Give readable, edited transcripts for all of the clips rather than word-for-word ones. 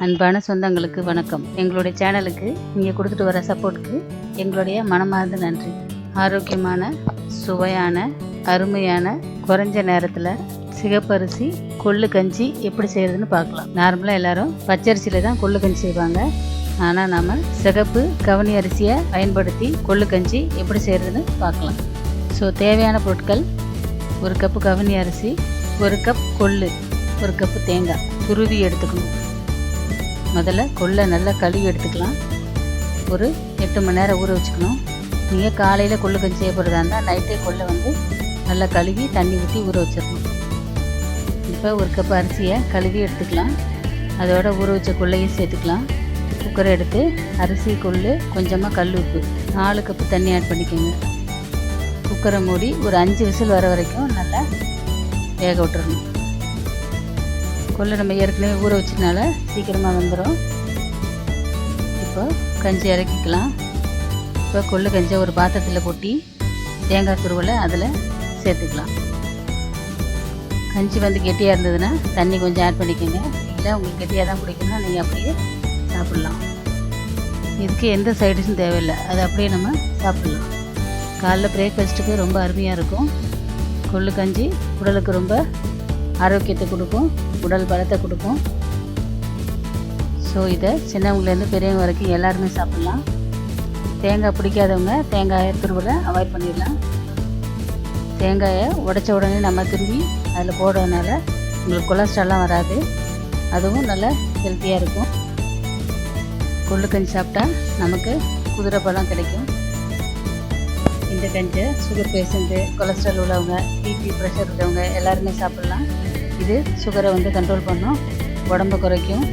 அன்பான சொந்தங்களுக்கு வணக்கம். எங்களுடைய சேனலுக்கு நீங்கள் கொடுத்துட்டு வர சப்போர்ட்டுக்கு எங்களுடைய மனமார்ந்த நன்றி. ஆரோக்கியமான, சுவையான, அருமையான, குறைஞ்ச நேரத்தில் சிகப்பரிசி கொள்ளு கஞ்சி எப்படி செய்கிறதுன்னு பார்க்கலாம். நார்மலாக எல்லாரும் பச்சரிசியில் தான் கொள்ளு கஞ்சி செய்வாங்க. ஆனால் நம்ம சிகப்பு கவனி அரிசியை பயன்படுத்தி கொள்ளு கஞ்சி எப்படி செய்கிறதுன்னு பார்க்கலாம். ஸோ தேவையான பொருட்கள்: 1 கப்பு கவனி அரிசி, 1 கப் கொள்ளு, 1 கப்பு தேங்காய் துருவி எடுத்துக்கணும். முதல்ல கொள்ளை நல்லா கழுவி எடுத்துக்கலாம். ஒரு 8 மணி நேரம் ஊற வச்சுக்கணும். நீங்கள் காலையில் கொள்ளு கஞ்சி செய்ய போகிறதா இருந்தால் நைட்டே கொள்ளை நல்லா கழுவி தண்ணி ஊற்றி ஊற வச்சிடணும். இப்போ 1 கப் அரிசியை கழுவி எடுத்துக்கலாம். அதோட ஊற வச்ச கொள்ளையும் சேர்த்துக்கலாம். குக்கரை எடுத்து அரிசி, கொள்ளு, கொஞ்சமாக கல் உப்பு, 4 கப்பு தண்ணி ஆட் பண்ணிக்கோங்க. குக்கரை மூடி ஒரு 5 விசில் வர வரைக்கும் நல்லா வேக விட்டுறணும். கொள்ளை நம்ம ஏற்கனவே ஊற வச்சதுனால சீக்கிரமாக வந்துடும். இப்போ கஞ்சி இறக்கிக்கலாம். இப்போ கொள்ளு கஞ்சியை ஒரு பாத்திரத்தில் கொட்டி தேங்காய் துருவலை அதில் சேர்த்துக்கலாம். கஞ்சி கெட்டியாக இருந்ததுன்னா தண்ணி கொஞ்சம் ஆட் பண்ணிக்கோங்க. இல்லை உங்களுக்கு கெட்டியாக தான் பிடிக்குன்னா நீங்கள் அப்படியே சாப்பிட்லாம். இதுக்கு எந்த சைடிஷும் தேவையில்லை, அது அப்படியே நம்ம சாப்பிட்லாம். காலைல பிரேக்ஃபாஸ்ட்டுக்கு ரொம்ப அருமையாக இருக்கும். கொள்ளு கஞ்சி உடலுக்கு ரொம்ப ஆரோக்கியத்தை கொடுக்கும், உடல் பலத்தை கொடுக்கும். ஸோ இதை சின்னவங்கலேருந்து பெரியவங்க வரைக்கும் எல்லாருமே சாப்பிட்லாம். தேங்காய் பிடிக்காதவங்க தேங்காயை துருவலை அவாய்ட் பண்ணிடலாம். தேங்காயை உடைச்ச உடனே நம்ம திரும்பி அதில் போடுறதுனால உங்களுக்கு கொலஸ்ட்ரால்லாம் வராது. அதுவும் நல்லா ஹெல்த்தியாக இருக்கும். கொள்ளு கஞ்சி சாப்பிட்டா நமக்கு குதிரை பலம் கிடைக்கும். இந்த கஞ்சியை சுகர் பேஷண்ட்டு, கொலஸ்ட்ரால் உள்ளவங்க, பிபி, ப்ரெஷர் உள்ளவங்க எல்லாருமே சாப்பிட்லாம். இது சுகரை கண்ட்ரோல் பண்ணும், உடம்பை குறைக்கும்.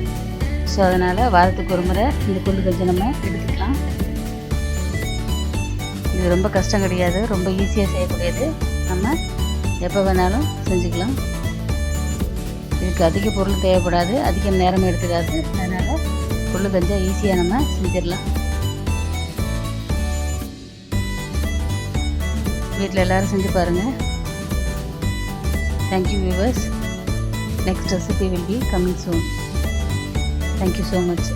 ஸோ அதனால் வாரத்துக்கு ஒரு முறை இந்த கொள்ளு கஞ்சி நம்ம எடுத்துக்கலாம். இது ரொம்ப கஷ்டம் கிடையாது, ரொம்ப ஈஸியாக செய்யக்கூடியது. நம்ம எப்போ வேணாலும் செஞ்சுக்கலாம். இதுக்கு அதிக பொருள் தேவைப்படாது, அதிக நேரம் எடுத்துக்காது. அதனால் கொள்ளு கஞ்சியை ஈஸியாக நம்ம செஞ்சிடலாம். வீட்டில் எல்லோரும் செஞ்சு பாருங்கள். Thank you viewers. Next recipe will be coming soon. Thank you so much.